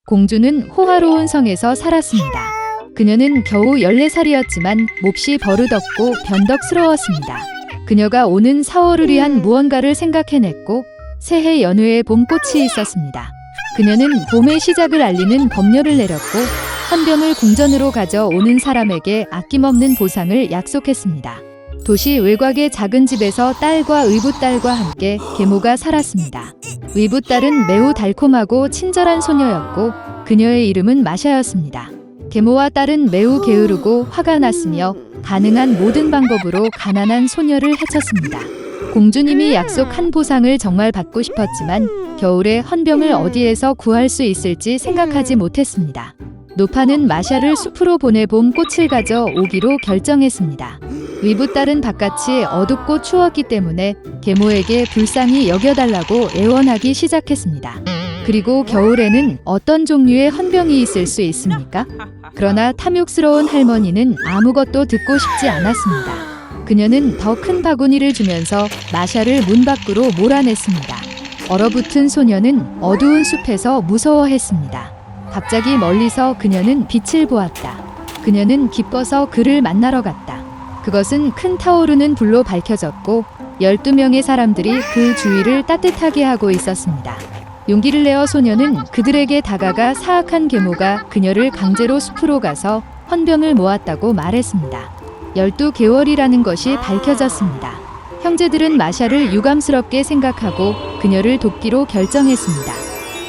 공주는 호화로운 성에서 살았습니다. 그녀는 겨우 14살이었지만 몹시 버릇없고 변덕스러웠습니다. 그녀가 오는 4월을 위한 무언가를 생각해냈고 새해 연회에 봄꽃이 있었습니다. 그녀는 봄의 시작을 알리는 법률을 내렸고 헌병을 궁전으로 가져오는 사람에게 아낌없는 보상을 약속했습니다. 도시 외곽의 작은 집에서 딸과 의붓딸과 함께 계모가 살았습니다. 의붓딸은 매우 달콤하고 친절한 소녀였고 그녀의 이름은 마샤였습니다. 계모와 딸은 매우 게으르고 화가 났으며 가능한 모든 방법으로 가난한 소녀를 해쳤습니다. 공주님이 약속한 보상을 정말 받고 싶었지만 겨울에 헌병을 어디에서 구할 수 있을지 생각하지 못했습니다. 노파는 마샤를 숲으로 보내 봄꽃을 가져오기로 결정했습니다. 의붓딸은 바깥이 어둡고 추웠기 때문에 계모에게 불쌍히 여겨달라고 애원하기 시작했습니다. 그리고 겨울에는 어떤 종류의 헌병이 있을 수 있습니까? 그러나 탐욕스러운 할머니는 아무것도 듣고 싶지 않았습니다. 그녀는 더 큰 바구니를 주면서 마샤를 문 밖으로 몰아냈습니다. 얼어붙은 소녀는 어두운 숲에서 무서워했습니다. 갑자기 멀리서 그녀는 빛을 보았다. 그녀는 기뻐서 그를 만나러 갔다. 그것은 큰 타오르는 불로 밝혀졌고 12명의 사람들이 그 주위를 따뜻하게 하고 있었습니다. 용기를 내어 소녀는 그들에게 다가가 사악한 계모가 그녀를 강제로 숲으로 가서 헌병을 모았다고 말했습니다. 12개월이라는 것이 밝혀졌습니다. 형제들은 마샤를 유감스럽게 생각하고 그녀를 돕기로 결정했습니다.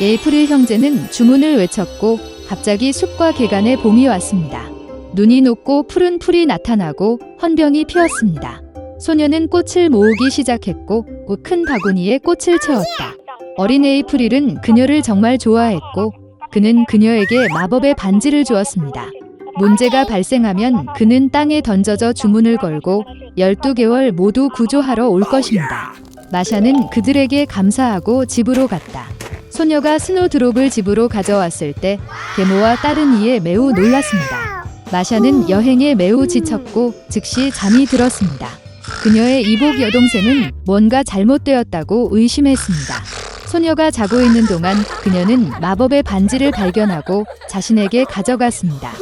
에이프릴 형제는 주문을 외쳤고 갑자기 숲과 개간에 봄이 왔습니다. 눈이 녹고 푸른 풀이 나타나고 헌병이 피었습니다. 소녀는 꽃을 모으기 시작했고 큰 바구니에 꽃을 채웠다. 어린 에이프릴은 그녀를 정말 좋아했고 그는 그녀에게 마법의 반지를 주었습니다. 문제가 발생하면 그는 땅에 던져져 주문을 걸고 12개월 모두 구조하러 올 것입니다. 마샤는 그들에게 감사하고 집으로 갔다. 소녀가 스노드롭을 집으로 가져왔을 때 계모와 딸은 이에 매우 놀랐습니다. 마샤는 여행에 매우 지쳤고 즉시 잠이 들었습니다. 그녀의 이복 여동생은 뭔가 잘못되었다고 의심했습니다. 소녀가 자고 있는 동안 그녀는 마법의 반지를 발견하고 자신에게 가져갔습니다.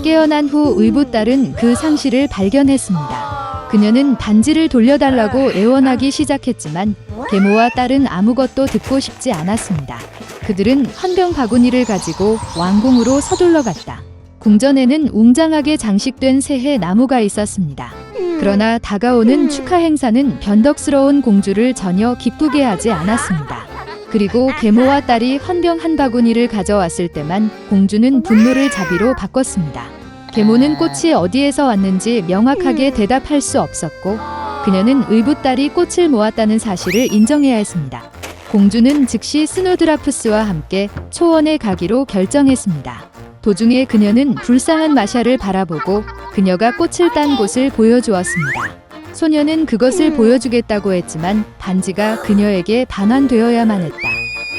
깨어난 후 의붓딸은 그 상실을 발견했습니다. 그녀는 반지를 돌려달라고 애원하기 시작했지만 계모와 딸은 아무것도 듣고 싶지 않았습니다. 그들은 헌병 바구니를 가지고 왕궁으로 서둘러 갔다. 궁전에는 웅장하게 장식된 새해 나무가 있었습니다. 그러나 다가오는 축하 행사는 변덕스러운 공주를 전혀 기쁘게 하지 않았습니다. 그리고 계모와 딸이 헌병 한 바구니를 가져왔을 때만 공주는 분노를 자비로 바꿨습니다. 계모는 꽃이 어디에서 왔는지 명확하게 대답할 수 없었고 그녀는 의붓딸이 꽃을 모았다는 사실을 인정해야 했습니다. 공주는 즉시 스노드라프스와 함께 초원에 가기로 결정했습니다. 도중에 그녀는 불쌍한 마샤를 바라보고 그녀가 꽃을 딴 곳을 보여주었습니다. 소녀는 그것을 보여주겠다고 했지만 반지가 그녀에게 반환되어야만 했다.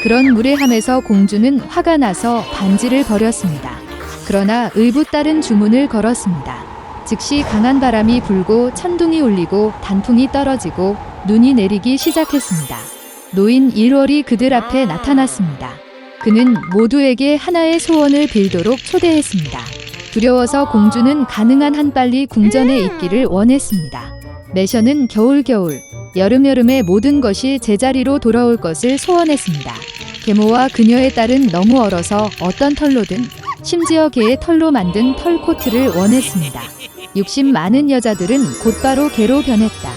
그런 무례함에서 공주는 화가 나서 반지를 버렸습니다. 그러나 의붓딸은 주문을 걸었습니다. 즉시 강한 바람이 불고 천둥이 울리고 단풍이 떨어지고 눈이 내리기 시작했습니다. 노인 1월이 그들 앞에 나타났습니다. 그는 모두에게 하나의 소원을 빌도록 초대했습니다. 두려워서 공주는 가능한 한 빨리 궁전에 있기를 원했습니다. 매셔는 겨울, 여름의 모든 것이 제자리로 돌아올 것을 소원했습니다. 계모와 그녀의 딸은 너무 얼어서 어떤 털로든 심지어 개의 털로 만든 털 코트를 원했습니다. 욕심 많은 여자들은 곧바로 개로 변했다.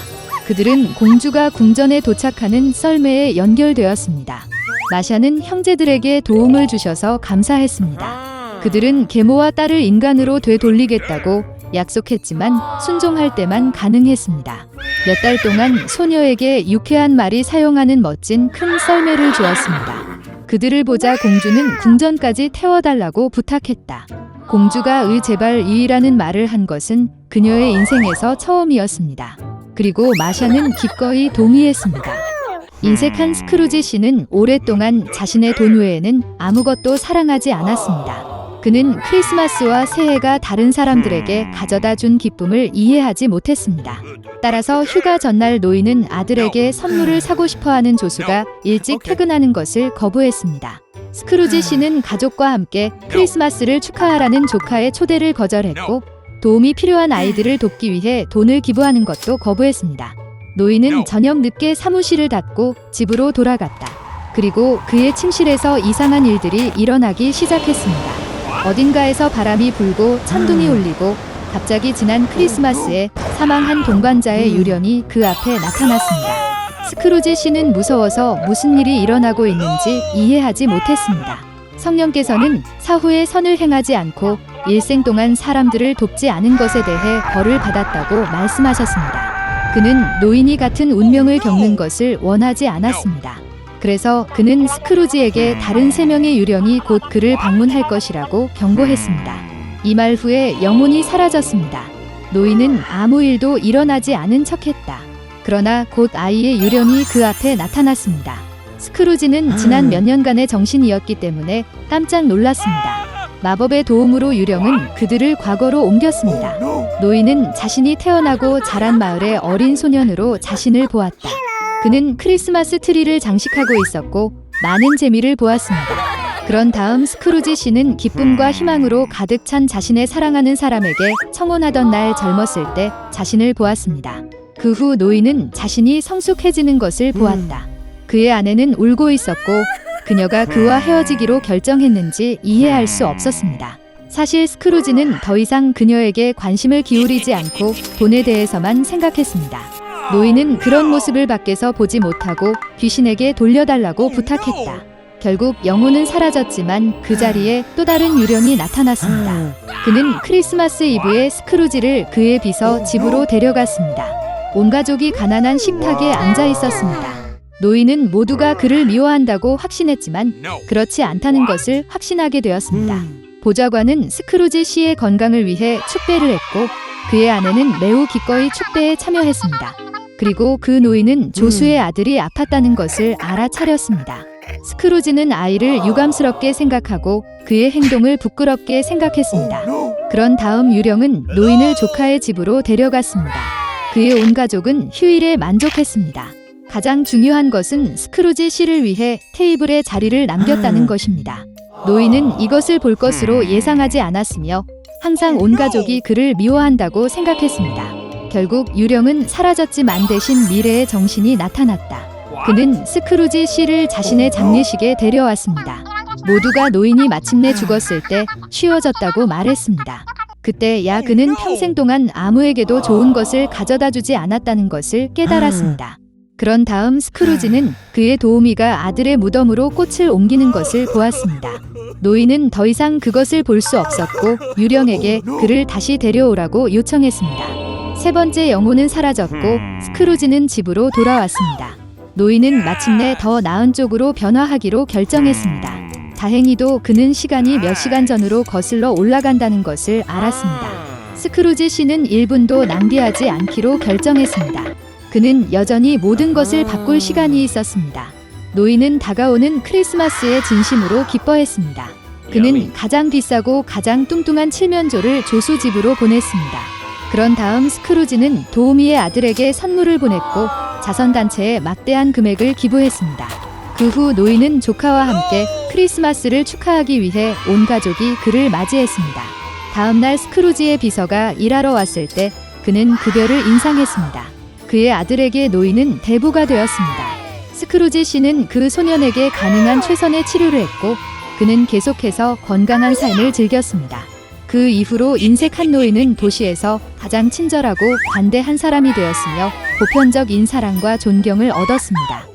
그들은 공주가 궁전에 도착하는 썰매에 연결되었습니다. 마샤는 형제들에게 도움을 주셔서 감사했습니다. 그들은 계모와 딸을 인간으로 되돌리겠다고 약속했지만 순종할 때만 가능했습니다. 몇 달 동안 소녀에게 유쾌한 말이 사용하는 멋진 큰 썰매를 주었습니다. 그들을 보자 공주는 궁전까지 태워달라고 부탁했다. 공주가 제발 이라는 말을 한 것은 그녀의 인생에서 처음이었습니다. 그리고 마샤는 기꺼이 동의했습니다. 인색한 스크루지 씨는 오랫동안 자신의 돈 외에는 아무것도 사랑하지 않았습니다. 그는 크리스마스와 새해가 다른 사람들에게 가져다 준 기쁨을 이해하지 못했습니다. 따라서 휴가 전날 노인은 아들에게 선물을 사고 싶어하는 조수가 일찍 퇴근하는 것을 거부했습니다. 스크루지 씨는 가족과 함께 크리스마스를 축하하라는 조카의 초대를 거절했고 도움이 필요한 아이들을 돕기 위해 돈을 기부하는 것도 거부했습니다. 노인은 저녁 늦게 사무실을 닫고 집으로 돌아갔다. 그리고 그의 침실에서 이상한 일들이 일어나기 시작했습니다. 어딘가에서 바람이 불고 천둥이 울리고 갑자기 지난 크리스마스에 사망한 동반자의 유령이 그 앞에 나타났습니다. 스크루지 씨는 무서워서 무슨 일이 일어나고 있는지 이해하지 못했습니다. 성령께서는 사후에 선을 행하지 않고 일생 동안 사람들을 돕지 않은 것에 대해 벌을 받았다고 말씀하셨습니다. 그는 노인이 같은 운명을 겪는 것을 원하지 않았습니다. 그래서 그는 스크루지에게 다른 3명의 유령이 곧 그를 방문할 것이라고 경고했습니다. 이 말 후에 영혼이 사라졌습니다. 노인은 아무 일도 일어나지 않은 척했다. 그러나 곧 아이의 유령이 그 앞에 나타났습니다. 스크루지는 지난 몇 년간의 정신이었기 때문에 깜짝 놀랐습니다. 마법의 도움으로 유령은 그들을 과거로 옮겼습니다. 노인은 자신이 태어나고 자란 마을의 어린 소년으로 자신을 보았다. 그는 크리스마스 트리를 장식하고 있었고 많은 재미를 보았습니다. 그런 다음 스크루지 씨는 기쁨과 희망으로 가득 찬 자신의 사랑하는 사람에게 청혼하던 날 젊었을 때 자신을 보았습니다. 그 후 노인은 자신이 성숙해지는 것을 보았다. 그의 아내는 울고 있었고 그녀가 그와 헤어지기로 결정했는지 이해할 수 없었습니다. 사실 스크루지는 더 이상 그녀에게 관심을 기울이지 않고 돈에 대해서만 생각했습니다. 노인은 그런 모습을 밖에서 보지 못하고 귀신에게 돌려달라고 부탁했다. 결국 영혼은 사라졌지만 그 자리에 또 다른 유령이 나타났습니다. 그는 크리스마스 이브에 스크루지를 그의 빚어 집으로 데려갔습니다. 온 가족이 가난한 식탁에 앉아 있었습니다. 노인은 모두가 그를 미워한다고 확신했지만 그렇지 않다는 것을 확신하게 되었습니다. 보좌관은 스크루지 씨의 건강을 위해 축배를 했고 그의 아내는 매우 기꺼이 축배에 참여했습니다. 그리고 그 노인은 조수의 아들이 아팠다는 것을 알아차렸습니다. 스크루지는 아이를 유감스럽게 생각하고 그의 행동을 부끄럽게 생각했습니다. 그런 다음 유령은 노인을 조카의 집으로 데려갔습니다. 그의 온 가족은 휴일에 만족했습니다. 가장 중요한 것은 스크루지 씨를 위해 테이블에 자리를 남겼다는 것입니다. 노인은 이것을 볼 것으로 예상하지 않았으며 항상 온 가족이 그를 미워한다고 생각했습니다. 결국 유령은 사라졌지만 대신 미래의 정신이 나타났다. 그는 스크루지 씨를 자신의 장례식에 데려왔습니다. 모두가 노인이 마침내 죽었을 때 쉬워졌다고 말했습니다. 그때 그는 평생 동안 아무에게도 좋은 것을 가져다 주지 않았다는 것을 깨달았습니다. 그런 다음 스크루지는 그의 도우미가 아들의 무덤으로 꽃을 옮기는 것을 보았습니다. 노인은 더 이상 그것을 볼 수 없었고 유령에게 그를 다시 데려오라고 요청했습니다. 3번째 영혼은 사라졌고 스크루지는 집으로 돌아왔습니다. 노인은 마침내 더 나은 쪽으로 변화하기로 결정했습니다. 다행히도 그는 시간이 몇 시간 전으로 거슬러 올라간다는 것을 알았습니다. 스크루지 씨는 1분도 낭비하지 않기로 결정했습니다. 그는 여전히 모든 것을 바꿀 시간이 있었습니다. 노인은 다가오는 크리스마스에 진심으로 기뻐했습니다. 그는 가장 비싸고 가장 뚱뚱한 칠면조를 조수 집으로 보냈습니다. 그런 다음 스크루지는 도우미의 아들에게 선물을 보냈고 자선단체에 막대한 금액을 기부했습니다. 그 후 노인은 조카와 함께 크리스마스를 축하하기 위해 온 가족이 그를 맞이했습니다. 다음 날 스크루지의 비서가 일하러 왔을 때 그는 급여를 인상했습니다. 그의 아들에게 노인은 대부가 되었습니다. 스크루지 씨는 그 소년에게 가능한 최선의 치료를 했고 그는 계속해서 건강한 삶을 즐겼습니다. 그 이후로 인색한 노인은 도시에서 가장 친절하고 관대한 사람이 되었으며 보편적인 사랑과 존경을 얻었습니다.